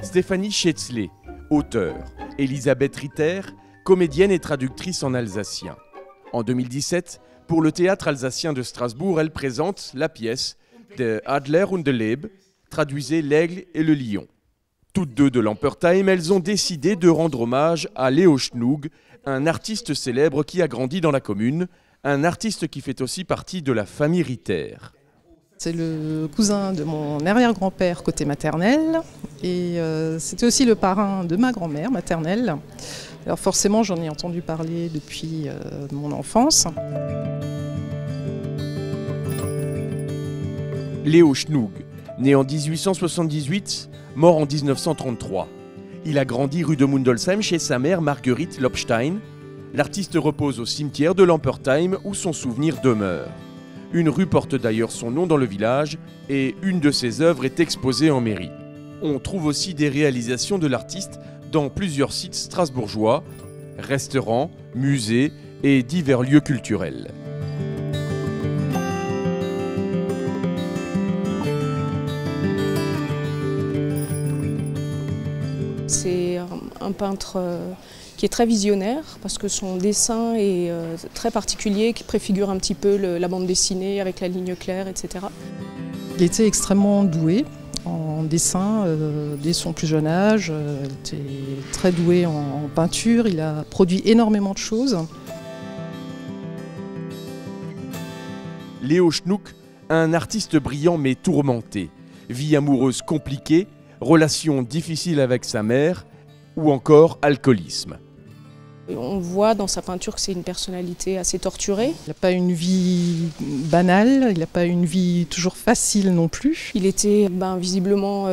Stéphanie Schätzle, auteure. Elisabeth Ritter, comédienne et traductrice en alsacien. En 2017, pour le Théâtre alsacien de Strasbourg, elle présente la pièce De Adler und de Leib, traduisez l'aigle et le lion. Toutes deux de Lampertheim, elles ont décidé de rendre hommage à Leo Schnug, un artiste célèbre qui a grandi dans la commune, un artiste qui fait aussi partie de la famille Ritter. C'est le cousin de mon arrière-grand-père côté maternel et c'était aussi le parrain de ma grand-mère maternelle. Alors forcément j'en ai entendu parler depuis mon enfance. Leo Schnug, né en 1878, mort en 1933. Il a grandi rue de Mundolsheim chez sa mère Marguerite Lopstein. L'artiste repose au cimetière de Lampertheim où son souvenir demeure. Une rue porte d'ailleurs son nom dans le village et une de ses œuvres est exposée en mairie. On trouve aussi des réalisations de l'artiste dans plusieurs sites strasbourgeois, restaurants, musées et divers lieux culturels. C'est un peintre qui est très visionnaire parce que son dessin est très particulier, qui préfigure un petit peu la bande dessinée avec la ligne claire, etc. Il était extrêmement doué en dessin dès son plus jeune âge. Il était très doué en peinture, il a produit énormément de choses. Leo Schnug, un artiste brillant mais tourmenté. Vie amoureuse compliquée, relations difficiles avec sa mère ou encore alcoolisme. On voit dans sa peinture que c'est une personnalité assez torturée. Il n'a pas une vie banale, il n'a pas une vie toujours facile non plus. Il était visiblement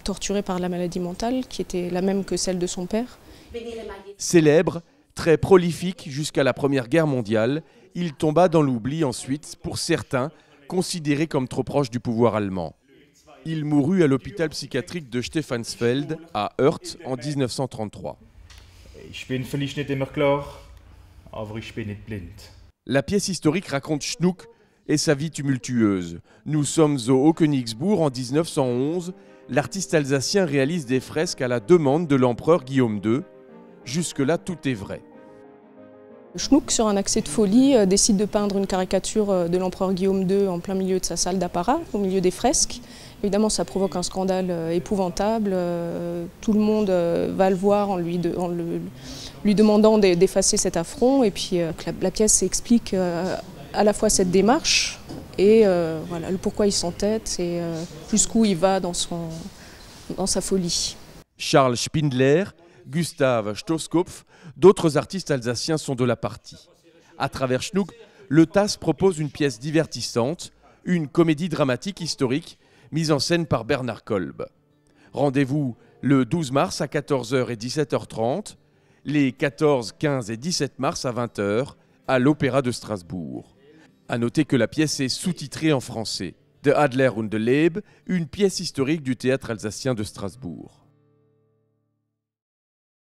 torturé par la maladie mentale, qui était la même que celle de son père. Célèbre, très prolifique jusqu'à la Première Guerre mondiale, il tomba dans l'oubli ensuite, pour certains, considéré comme trop proche du pouvoir allemand. Il mourut à l'hôpital psychiatrique de Stephansfeld, à Heurt, en 1933. La pièce historique raconte Schnug et sa vie tumultueuse. Nous sommes au Haut-Königsbourg en 1911. L'artiste alsacien réalise des fresques à la demande de l'empereur Guillaume II. Jusque-là, tout est vrai. Schnug, sur un accès de folie, décide de peindre une caricature de l'empereur Guillaume II en plein milieu de sa salle d'apparat, au milieu des fresques. Évidemment, ça provoque un scandale épouvantable. Tout le monde va le voir en lui demandant d'effacer cet affront. Et puis la pièce explique à la fois cette démarche et voilà, le pourquoi il s'entête et jusqu'où il va dans sa folie. Charles Spindler, Gustav Stoskopf, d'autres artistes alsaciens sont de la partie. À travers Schnug, le TAS propose une pièce divertissante, une comédie dramatique historique mise en scène par Bernard Kolb. Rendez-vous le 12 mars à 14h et 17h30, les 14, 15 et 17 mars à 20h à l'Opéra de Strasbourg. A noter que la pièce est sous-titrée en français. De Adler und de Leib, une pièce historique du théâtre alsacien de Strasbourg.